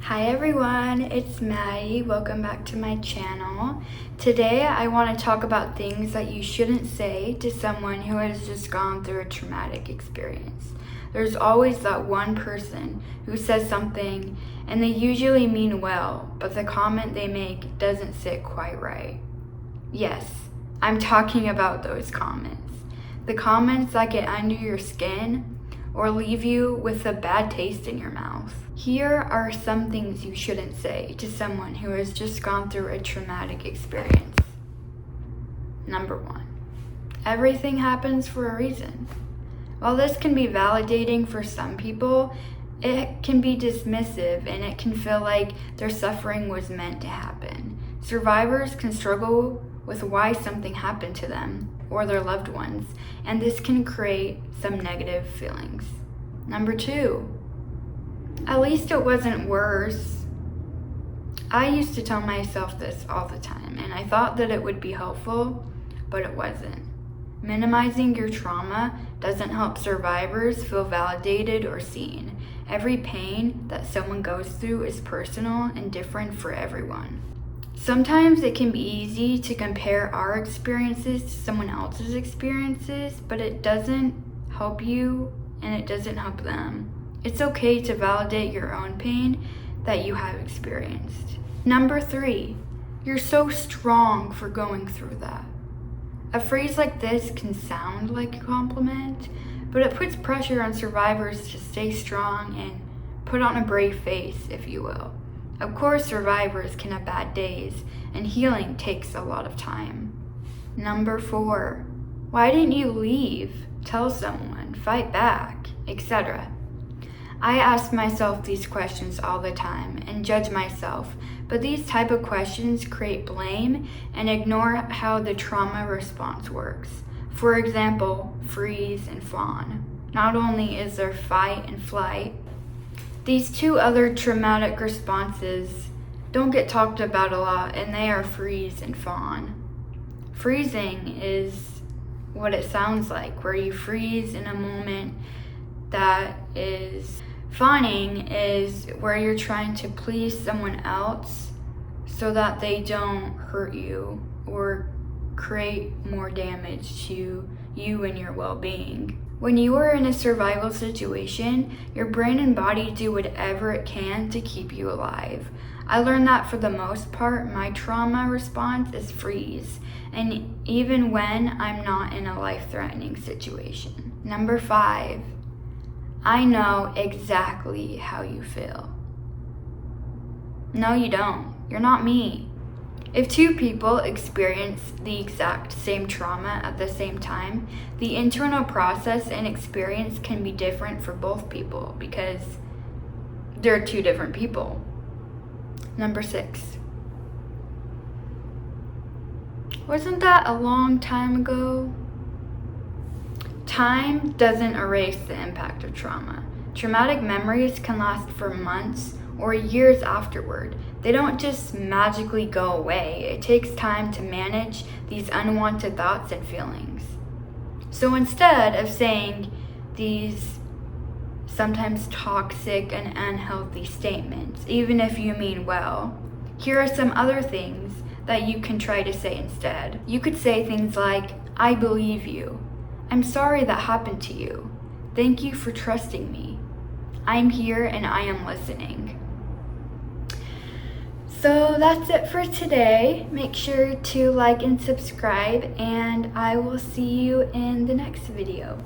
Hi everyone, it's Maddie. Welcome back to my channel. Today I want to talk about things that you shouldn't say to someone who has just gone through a traumatic experience. There's always that one person who says something and they usually mean well, but the comment they make doesn't sit quite right. Yes, I'm talking about those comments. The comments that get under your skin or leave you with a bad taste in your mouth. Here are some things you shouldn't say to someone who has just gone through a traumatic experience. Number 1, everything happens for a reason. While this can be validating for some people, it can be dismissive and it can feel like their suffering was meant to happen. Survivors can struggle with why something happened to them or their loved ones, and this can create some negative feelings. Number 2, at least it wasn't worse. I used to tell myself this all the time, and I thought that it would be helpful, but it wasn't. Minimizing your trauma doesn't help survivors feel validated or seen. Every pain that someone goes through is personal and different for everyone. Sometimes it can be easy to compare our experiences to someone else's experiences, but it doesn't help you and it doesn't help them. It's okay to validate your own pain that you have experienced. Number 3, you're so strong for going through that. A phrase like this can sound like a compliment, but it puts pressure on survivors to stay strong and put on a brave face, if you will. Of course, survivors can have bad days, and healing takes a lot of time. Number 4, why didn't you leave, tell someone, fight back, etc.? I ask myself these questions all the time and judge myself, but these type of questions create blame and ignore how the trauma response works. For example, freeze and fawn. Not only is there fight and flight, these two other traumatic responses don't get talked about a lot, and they are freeze and fawn. Freezing is what it sounds like, where you freeze in a moment that is. Fawning is where you're trying to please someone else so that they don't hurt you or create more damage to you and your well-being. When you are in a survival situation, your brain and body do whatever it can to keep you alive. I learned that for the most part, my trauma response is freeze, and even when I'm not in a life-threatening situation. Number 5, I know exactly how you feel. No, you don't. You're not me. If 2 people experience the exact same trauma at the same time, the internal process and experience can be different for both people because they're 2 different people. Number 6. Wasn't that a long time ago? Time doesn't erase the impact of trauma. Traumatic memories can last for months or years afterward. They don't just magically go away. It takes time to manage these unwanted thoughts and feelings. So instead of saying these sometimes toxic and unhealthy statements, even if you mean well, here are some other things that you can try to say instead. You could say things like, I believe you. I'm sorry that happened to you. Thank you for trusting me. I'm here and I am listening. So that's it for today. Make sure to like and subscribe, and I will see you in the next video.